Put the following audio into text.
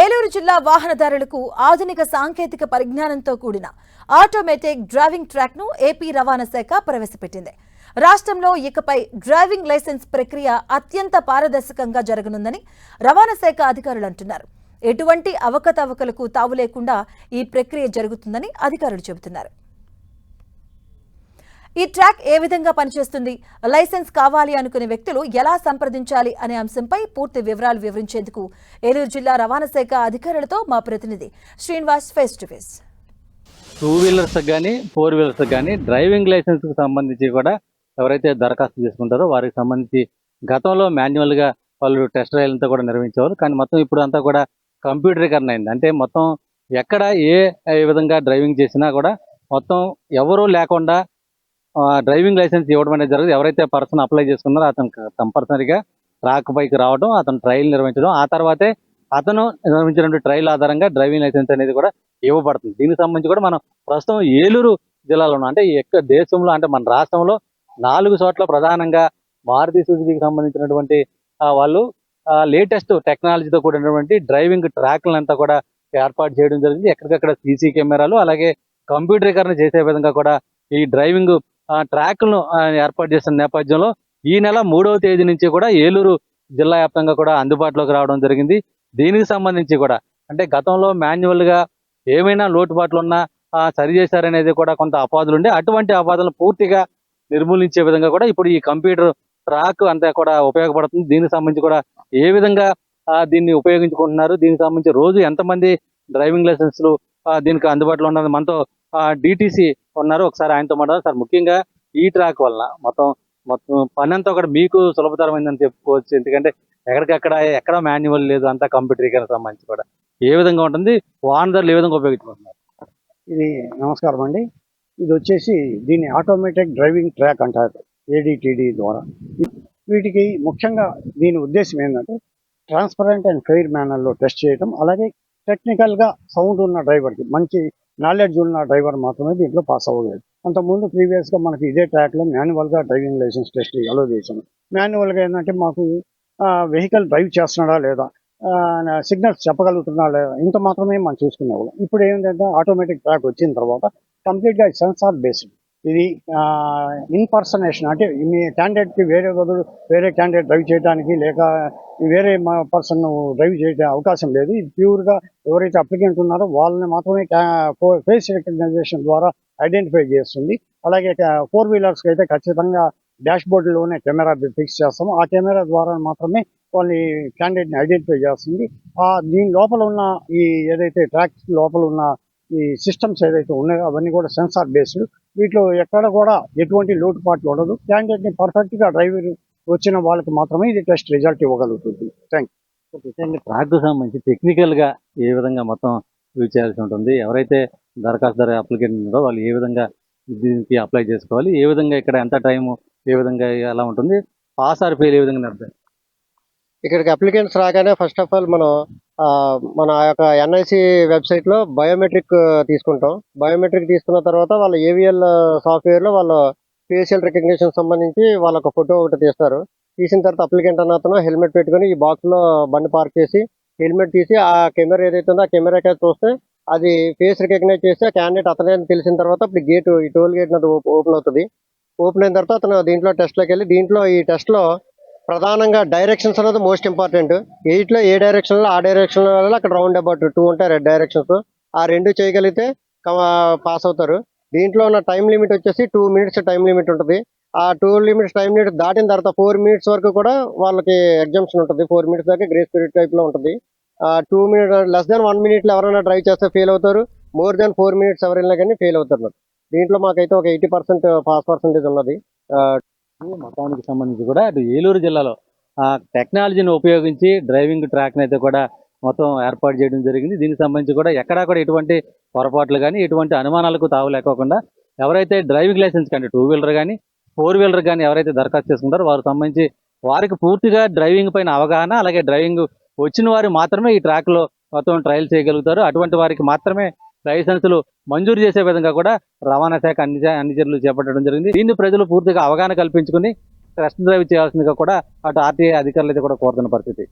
ఏలూరు జిల్లా వాహనదారులకు ఆధునిక సాంకేతిక పరిజ్ఞానంతో కూడిన ఆటోమేటిక్ డ్రైవింగ్ ట్రాక్ ను ఏపీ రవాణా శాఖ ప్రవేశపెట్టింది. రాష్ట్రంలో ఇకపై డ్రైవింగ్ లైసెన్స్ ప్రక్రియ అత్యంత పారదర్శకంగా జరగనుందని రవాణా శాఖ అధికారులు అంటున్నారు. ఎటువంటి అవకతవకలకు తావు లేకుండా ఈ ప్రక్రియ జరుగుతుందని అధికారులు చెబుతున్నారు. ఈ ట్రాక్ ఏ విధంగా పనిచేస్తుంది, లైసెన్స్ కావాలి అనుకునే వ్యక్తులు ఎలా సంప్రదించాలి అనే అంశంపై పూర్తి వివరాలు వివరించేందుకు ఏలూరు జిల్లా రవాణా శాఖ అధికారులతో మా ప్రతినిధి Srinivas face to face. 2 wheelers కానీ 4 వీలర్స్ కానీ డ్రైవింగ్ లైసెన్స్కి సంబంధించి కూడా ఎవరైతే దరఖాస్తు చేసుకుంటారో వారికి సంబంధించి గతంలో మాన్యువల్గా వాళ్ళు టెస్ట్ డ్రైవ్ అంతా కూడా నిర్వహించేవారు. కానీ మొత్తం ఇప్పుడు అంతా కూడా కంప్యూటరీకరణ అయింది. అంటే మొత్తం ఎక్కడ ఏ విధంగా డ్రైవింగ్ చేసినా కూడా మొత్తం ఎవరూ లేకుండా డ్రైవింగ్ లైసెన్స్ ఇవ్వడం అనేది జరుగుతుంది. ఎవరైతే పర్సన్ అప్లై చేసుకున్నారో అతను కంపల్సరీగా ట్రాక్ పైకి రావడం, అతను ట్రయల్ నిర్వహించడం, ఆ తర్వాతే అతను నిర్వహించిన ట్రయల్ ఆధారంగా డ్రైవింగ్ లైసెన్స్ అనేది కూడా ఇవ్వబడుతుంది. దీనికి సంబంధించి కూడా మనం ప్రస్తుతం ఏలూరు జిల్లాలో ఉన్నాం. అంటే దేశంలో అంటే మన రాష్ట్రంలో 4 చోట్ల ప్రధానంగా మారుతి సుజుకీకి సంబంధించినటువంటి వాళ్ళు లేటెస్ట్ టెక్నాలజీతో కూడినటువంటి డ్రైవింగ్ ట్రాక్లంతా కూడా ఏర్పాటు చేయడం జరిగింది. ఎక్కడికక్కడ సీసీ కెమెరాలు అలాగే కంప్యూటరీకరణ చేసే విధంగా కూడా ఈ డ్రైవింగ్ ట్రాక్లను ఏర్పాటు చేసిన నేపథ్యంలో ఈ నెల 3వ తేదీ నుంచి కూడా ఏలూరు జిల్లా వ్యాప్తంగా కూడా అందుబాటులోకి రావడం జరిగింది. దీనికి సంబంధించి కూడా అంటే గతంలో మాన్యువల్గా ఏమైనా లోటుపాట్లు ఉన్నా సరి చేశారనేది కూడా కొంత అపాధులు ఉండే, అటువంటి అపాధులను పూర్తిగా నిర్మూలించే విధంగా కూడా ఇప్పుడు ఈ కంప్యూటర్ ట్రాక్ అంతా కూడా ఉపయోగపడుతుంది. దీనికి సంబంధించి కూడా ఏ విధంగా దీన్ని ఉపయోగించుకుంటున్నారు, దీనికి సంబంధించి రోజు ఎంతమంది డ్రైవింగ్ లైసెన్స్లు దీనికి అందుబాటులో ఉన్నది మనతో డిటిసి ఉన్నారు. ఒకసారి ఆయనతో మాట్లాడారు. సార్, ముఖ్యంగా ఈ ట్రాక్ వల్ల మొత్తం పని అంతా కూడా మీకు సులభతరమైందని చెప్పుకోవచ్చు. ఎందుకంటే ఎక్కడ మాన్యువల్ లేదు, అంతా కంప్యూటరీకరణ సంబంధించి కూడా ఏ విధంగా ఉంటుంది, వాహనదారులు ఏ విధంగా ఉపయోగించుకుంటున్నారు? ఇది నమస్కారం అండి. ఇది వచ్చేసి దీన్ని ఆటోమేటిక్ డ్రైవింగ్ ట్రాక్ అంటారు, ఏడిటిడి ద్వారా. వీటికి ముఖ్యంగా దీని ఉద్దేశం ఏంటంటే ట్రాన్స్పరెంట్ అండ్ ఫెయిర్ మేనర్లో టెస్ట్ చేయడం, అలాగే టెక్నికల్గా సౌండ్ ఉన్న డ్రైవర్కి, మంచి నాలెడ్జ్ ఉన్న డ్రైవర్ మాత్రమే దీంట్లో పాస్ అవ్వలేదు. అంతకుముందు ప్రీవియస్గా మనకి ఇదే ట్రాక్లో మాన్యువల్గా డ్రైవింగ్ లైసెన్స్ టెస్ట్ అలో చేసాము. మాన్యువల్గా ఏంటంటే మాకు వెహికల్ డ్రైవ్ చేస్తున్నాడా లేదా, సిగ్నల్స్ చెప్పగలుగుతున్నా లేదా, ఇంత మాత్రమే మనం చూసుకునేవాళ్ళం. ఇప్పుడు ఏంటంటే ఆటోమేటిక్ ట్రాక్ వచ్చిన తర్వాత కంప్లీట్గా సెన్సార్ బేస్డ్. ఇది ఇన్పర్సనేషన్, అంటే మీ క్యాండిడేట్కి వేరే క్యాండిడేట్ డ్రైవ్ చేయడానికి లేక వేరే పర్సన్ డ్రైవ్ చేయడానికి అవకాశం లేదు. ఇది ప్యూర్గా ఎవరైతే అప్లికెంట్ ఉన్నారో వాళ్ళని మాత్రమే ఫేస్ రికగ్నైజేషన్ ద్వారా ఐడెంటిఫై చేస్తుంది. అలాగే 4 వీలర్స్కి అయితే ఖచ్చితంగా డాష్ బోర్డులోనే కెమెరా ఫిక్స్ చేస్తాము. ఆ కెమెరా ద్వారా మాత్రమే వాళ్ళని క్యాండిడేట్ని ఐడెంటిఫై చేస్తుంది. దీని లోపల ఉన్న ఈ ఏదైతే ట్రాక్ లోపల ఉన్న ఈ సిస్టమ్స్ ఏదైతే ఉన్నాయో అవన్నీ కూడా సెన్సార్ బేస్డ్. వీటిలో ఎక్కడ కూడా ఎటువంటి లోటుపాట్లు ఉండదు. క్యాండిడేట్ని పర్ఫెక్ట్గా డ్రైవర్ వచ్చిన వాళ్ళకి మాత్రమే ఇది టెస్ట్ రిజల్ట్ ఇవ్వగలుగుతుంది. Thank you. ట్రాక్కు సంబంధించి టెక్నికల్గా ఏ విధంగా మొత్తం యూజ్ చేయాల్సి ఉంటుంది, ఎవరైతే దరఖాస్తుదారు అప్లికెంట్ ఉన్నారో వాళ్ళు ఏ విధంగా దీనికి అప్లై చేసుకోవాలి, ఏ విధంగా ఇక్కడ ఎంత టైము, ఏ విధంగా ఎలా ఉంటుంది, పాస్ ఆర్ ఫెయిల్ ఏ విధంగా నిర్ధారణ? ఇక్కడికి అప్లికెంట్స్ రాగానే ఫస్ట్ ఆఫ్ ఆల్ మన యొక్క ఎన్ఐసి వెబ్సైట్లో బయోమెట్రిక్ తీసుకుంటాం. బయోమెట్రిక్ తీసుకున్న తర్వాత వాళ్ళ ఏవిఎల్ సాఫ్ట్వేర్లో వాళ్ళ ఫేషియల్ రికగ్నిషన్ సంబంధించి వాళ్ళొక ఫోటో ఒకటి తీస్తారు. తీసిన తర్వాత అప్లికెంట్ అన్న అతను హెల్మెట్ పెట్టుకొని ఈ బాక్స్లో బండి పార్క్ చేసి హెల్మెట్ తీసి ఆ కెమెరా ఏదైతే ఉందో ఆ కెమెరాకి చూస్తే అది ఫేస్ రికగ్నైజ్ చేసి ఆ క్యాండిడేట్ అతనే తెలిసిన తర్వాత ఇప్పుడు గేటు, ఈ టోల్ గేట్ అనేది ఓపెన్ అవుతుంది. ఓపెన్ అయిన తర్వాత అతను దీంట్లో టెస్ట్లోకి వెళ్ళి, దీంట్లో ఈ టెస్ట్లో ప్రధానంగా డైరెక్షన్స్ అనేది మోస్ట్ ఇంపార్టెంట్. 8లో ఏ డైరెక్షన్లో ఆ డైరెక్షన్లో వెళ్ళాలి. అక్కడ రౌండ్ అబౌట్ 2 ఉంటాయి, 2 డైరెక్షన్స్. ఆ 2 చేయగలిగితే పాస్ అవుతారు. దీంట్లో ఉన్న టైం లిమిట్ వచ్చేసి 2 మినిట్స్ టైం లిమిట్ ఉంటుంది. ఆ 2 మినిట్స్ టైం లిమిట్ దాటిన తర్వాత 4 మినిట్స్ వరకు కూడా వాళ్ళకి ఎగ్జామ్షన్ ఉంటుంది. 4 మినిట్స్ దాకా గ్రేస్ పీరియడ్ టైప్లో ఉంటుంది. 2 మినిట్ లెస్ దాన్ 1 మినిట్లో ఎవరైనా డ్రైవ్ చేస్తే ఫెయిల్ అవుతారు. మోర్ దాన్ 4 మినిట్స్ ఎవరైనా కానీ ఫెయిల్ అవుతారు. దీంట్లో మాకైతే ఒక 80% పాస్ పర్సెంటేజ్ ఉన్నది. మొత్తానికి సంబంధించి కూడా అటు ఏలూరు జిల్లాలో టెక్నాలజీని ఉపయోగించి డ్రైవింగ్ ట్రాక్ని అయితే కూడా మొత్తం ఏర్పాటు చేయడం జరిగింది. దీనికి సంబంధించి కూడా ఎక్కడా కూడా ఎటువంటి పొరపాట్లు కానీ ఎటువంటి అనుమానాలకు తావు లేకోకుండా ఎవరైతే డ్రైవింగ్ లైసెన్స్ కానీ 2 వీలర్ కానీ 4 వీలర్ కానీ ఎవరైతే దరఖాస్తు చేసుకుంటారో వారికి సంబంధించి వారికి పూర్తిగా డ్రైవింగ్ పైన అవగాహన, అలాగే డ్రైవింగ్ వచ్చిన వారు మాత్రమే ఈ ట్రాక్లో మొత్తం ట్రయల్ చేయగలుగుతారు. అటువంటి వారికి మాత్రమే లైసెన్సులు మంజూరు చేసే విధంగా కూడా రవాణా శాఖ అన్ని చర్యలు చేపట్టడం జరిగింది. దీన్ని ప్రజలు పూర్తిగా అవగాహన కల్పించుకుని టెస్ట్ డ్రైవ్ చేయాల్సిందిగా కూడా అటు ఆర్టీఐ అధికారులు అయితే కూడా కోరుతున్న పరిస్థితి.